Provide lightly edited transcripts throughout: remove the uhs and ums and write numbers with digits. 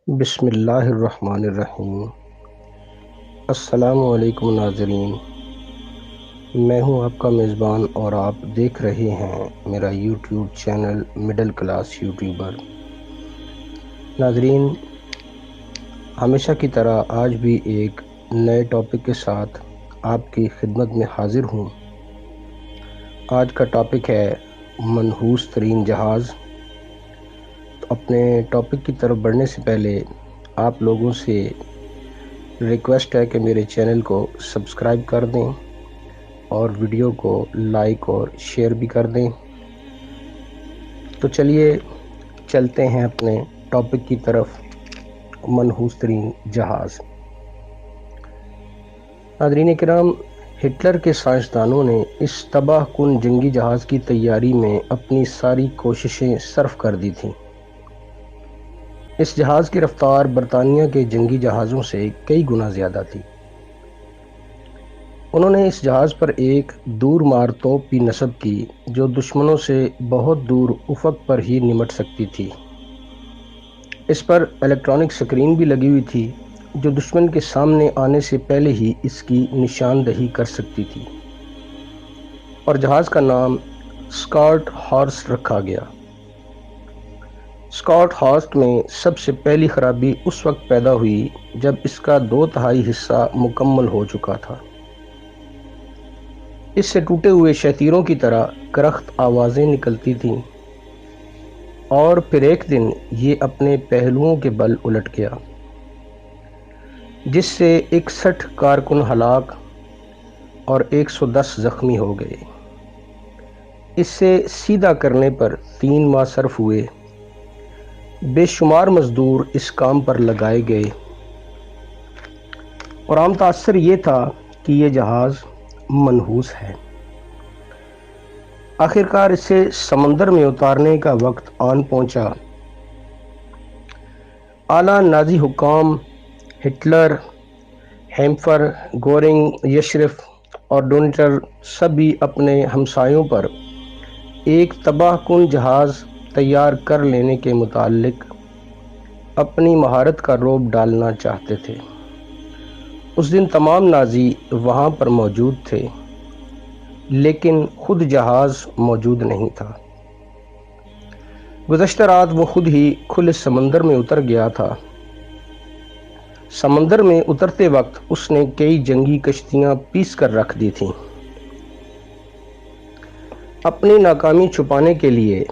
بسم اللہ الرحمن الرحیم۔ السلام علیکم ناظرین، میں ہوں آپ کا میزبان اور آپ دیکھ رہے ہیں میرا YouTube channel middle class YouTuber. ناظرین، ہمیشہ کی طرح آج بھی ایک نئے ٹاپک کے ساتھ آپ کی خدمت میں حاضر ہوں۔ آج کا ٹاپک ہے منحوس ترین جہاز۔ اپنے ٹاپک کی طرف بڑھنے سے پہلے آپ لوگوں سے ریکویسٹ ہے کہ میرے چینل کو سبسکرائب کر دیں اور ویڈیو کو لائک اور شیئر بھی کر دیں۔ تو چلیے چلتے ہیں اپنے ٹاپک کی طرف، منحوس ترین جہاز۔ ناظرین کرام، ہٹلر کے سائنسدانوں نے اس تباہ کن جنگی جہاز کی تیاری میں اپنی ساری کوششیں صرف کر دی تھیں۔ اس جہاز کی رفتار برطانیہ کے جنگی جہازوں سے کئی گنا زیادہ تھی۔ انہوں نے اس جہاز پر ایک دور مار توپ بھی نصب کی جو دشمنوں سے بہت دور افق پر ہی نمٹ سکتی تھی۔ اس پر الیکٹرانک سکرین بھی لگی ہوئی تھی جو دشمن کے سامنے آنے سے پہلے ہی اس کی نشاندہی کر سکتی تھی، اور جہاز کا نام اسکاٹ ہارس رکھا گیا۔ اسکاٹ ہارس میں سب سے پہلی خرابی اس وقت پیدا ہوئی جب اس کا 2/3 حصہ مکمل ہو چکا تھا۔ اس سے ٹوٹے ہوئے شتیروں کی طرح کرخت آوازیں نکلتی تھیں، اور پھر ایک دن یہ اپنے پہلوؤں کے بل الٹ گیا، جس سے 61 کارکن ہلاک اور 110 زخمی ہو گئے۔ اس سے سیدھا کرنے پر 3 ماہ صرف ہوئے۔ بے شمار مزدور اس کام پر لگائے گئے، اور عام تاثر یہ تھا کہ یہ جہاز منحوس ہے۔ آخرکار اسے سمندر میں اتارنے کا وقت آن پہنچا۔ اعلیٰ نازی حکام ہٹلر، ہیمفر، گورنگ، یشرف اور ڈونٹر سبھی اپنے ہمسایوں پر ایک تباہ کن جہاز تیار کر لینے کے متعلق اپنی مہارت کا رعب ڈالنا چاہتے تھے۔ اس دن تمام نازی وہاں پر موجود تھے، لیکن خود جہاز موجود نہیں تھا۔ گزشتہ رات وہ خود ہی کھلے سمندر میں اتر گیا تھا۔ سمندر میں اترتے وقت اس نے کئی جنگی کشتیاں پیس کر رکھ دی تھیں۔ اپنی ناکامی چھپانے کے لیے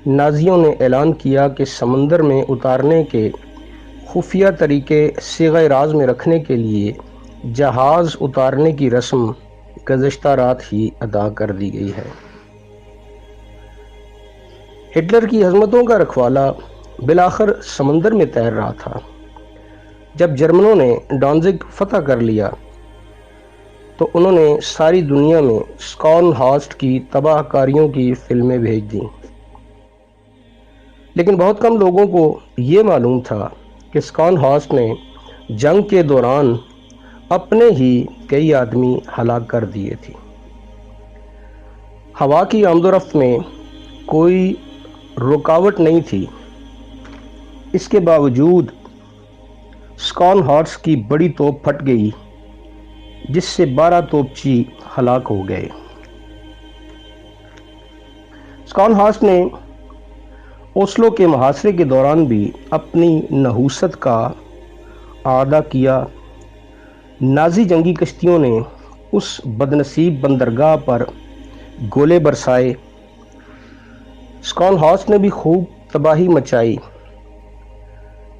نازیوں نے اعلان کیا کہ سمندر میں اتارنے کے خفیہ طریقے صیغہ راز میں رکھنے کے لیے جہاز اتارنے کی رسم گزشتہ رات ہی ادا کر دی گئی ہے۔ ہٹلر کی عظمتوں کا رکھوالا بالآخر سمندر میں تیر رہا تھا۔ جب جرمنوں نے ڈانزگ فتح کر لیا تو انہوں نے ساری دنیا میں اسکان ہاسٹ کی تباہ کاریوں کی فلمیں بھیج دیں، لیکن بہت کم لوگوں کو یہ معلوم تھا کہ اسکان ہاسٹ نے جنگ کے دوران اپنے ہی کئی آدمی ہلاک کر دیے تھے۔ ہوا کی آمد و رفت میں کوئی رکاوٹ نہیں تھی، اس کے باوجود اسکان ہارس کی بڑی توپ پھٹ گئی جس سے 12 توپچی ہلاک ہو گئے۔ اسکان ہارس نے اوسلو کے محاصرے کے دوران بھی اپنی نحوست کا اعادہ کیا۔ نازی جنگی کشتیوں نے اس بدنصیب بندرگاہ پر گولے برسائے۔ اسکان ہارس نے بھی خوب تباہی مچائی،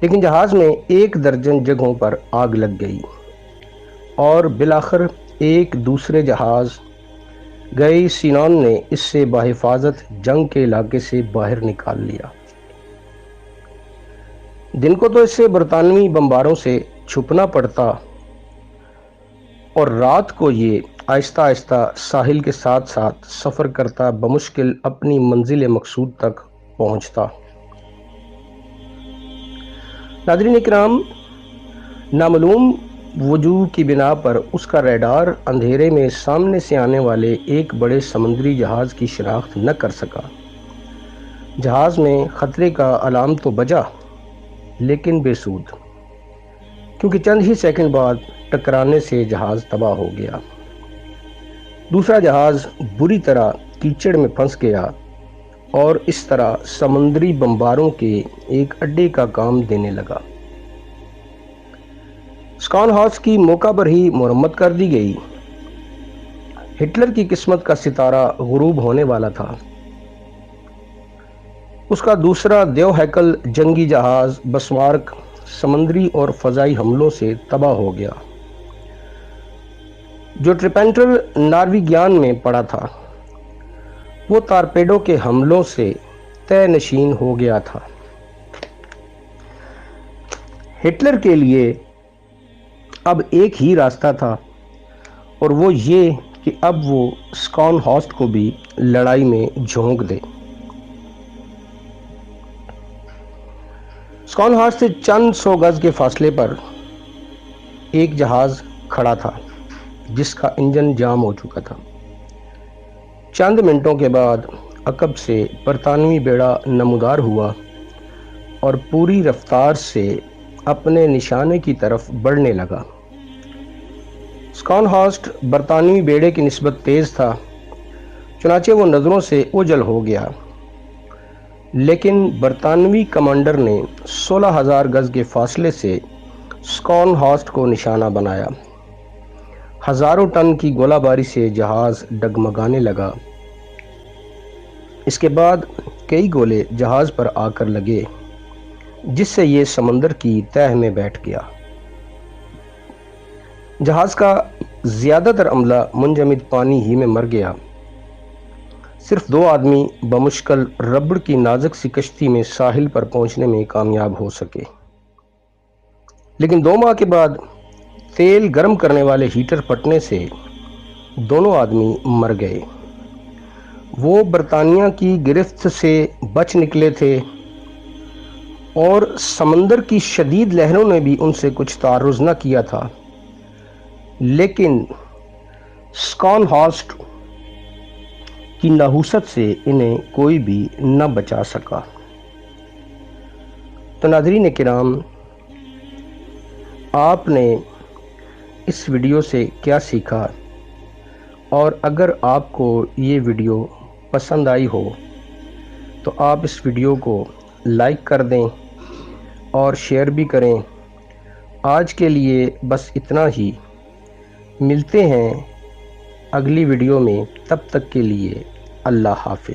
لیکن جہاز میں 1 درجن جگہوں پر آگ لگ گئی، اور بالآخر ایک دوسرے جہاز گئی سینان نے اس سے بحفاظت جنگ کے علاقے سے باہر نکال لیا۔ دن کو تو اس سے برطانوی بمباروں سے چھپنا پڑتا، اور رات کو یہ آہستہ آہستہ ساحل کے ساتھ ساتھ سفر کرتا بمشکل اپنی منزل مقصود تک پہنچتا۔ ناظرین اکرام، نامعلوم وجوہ کی بنا پر اس کا ریڈار اندھیرے میں سامنے سے آنے والے ایک بڑے سمندری جہاز کی شناخت نہ کر سکا۔ جہاز میں خطرے کا الارم تو بجا، لیکن بے سود، کیونکہ چند ہی سیکنڈ بعد ٹکرانے سے جہاز تباہ ہو گیا۔ دوسرا جہاز بری طرح کیچڑ میں پھنس گیا اور اس طرح سمندری بمباروں کے ایک اڈے کا کام دینے لگا۔ اسکان ہارس کی موقع پر ہی مرمت کر دی گئی۔ ہٹلر کی قسمت کا ستارہ غروب ہونے والا تھا۔ اس کا دوسرا دیو ہیکل جنگی جہاز بسمارک سمندری اور فضائی حملوں سے تباہ ہو گیا۔ جو ٹرپینٹل نارویگیان میں پڑا تھا وہ تارپیڈو کے حملوں سے طے نشین ہو گیا تھا۔ ہٹلر کے لیے اب ایک ہی راستہ تھا اور وہ یہ کہ اب وہ اسکان ہارس کو بھی لڑائی میں جھونک دے۔ اسکان ہارس سے چند سو گز کے فاصلے پر ایک جہاز کھڑا تھا جس کا انجن جام ہو چکا تھا۔ چند منٹوں کے بعد عقب سے برطانوی بیڑا نمودار ہوا اور پوری رفتار سے اپنے نشانے کی طرف بڑھنے لگا۔ اسکان ہارس برطانوی بیڑے کی نسبت تیز تھا، چنانچہ وہ نظروں سے اوجھل ہو گیا، لیکن برطانوی کمانڈر نے 16,000 گز کے فاصلے سے اسکان ہارس کو نشانہ بنایا۔ ہزاروں ٹن کی گولہ باری سے جہاز ڈگمگانے لگا۔ اس کے بعد کئی گولے جہاز پر آ کر لگے جس سے یہ سمندر کی تہہ میں بیٹھ گیا۔ جہاز کا زیادہ تر عملہ منجمد پانی ہی میں مر گیا۔ صرف 2 آدمی بمشکل ربڑ کی نازک سی کشتی میں ساحل پر پہنچنے میں کامیاب ہو سکے، لیکن 2 ماہ کے بعد تیل گرم کرنے والے ہیٹر پھٹنے سے دونوں آدمی مر گئے۔ وہ برطانیہ کی گرفت سے بچ نکلے تھے اور سمندر کی شدید لہروں نے بھی ان سے کچھ تعرض نہ کیا تھا، لیکن اسکان ہارس کی نحوست سے انہیں کوئی بھی نہ بچا سکا۔ تو ناظرین کرام، آپ نے اس ویڈیو سے کیا سیکھا؟ اور اگر آپ کو یہ ویڈیو پسند آئی ہو تو آپ اس ویڈیو کو لائک کر دیں اور شیئر بھی کریں۔ آج کے لیے بس اتنا ہی، ملتے ہیں اگلی ویڈیو میں، تب تک کے لیے اللہ حافظ۔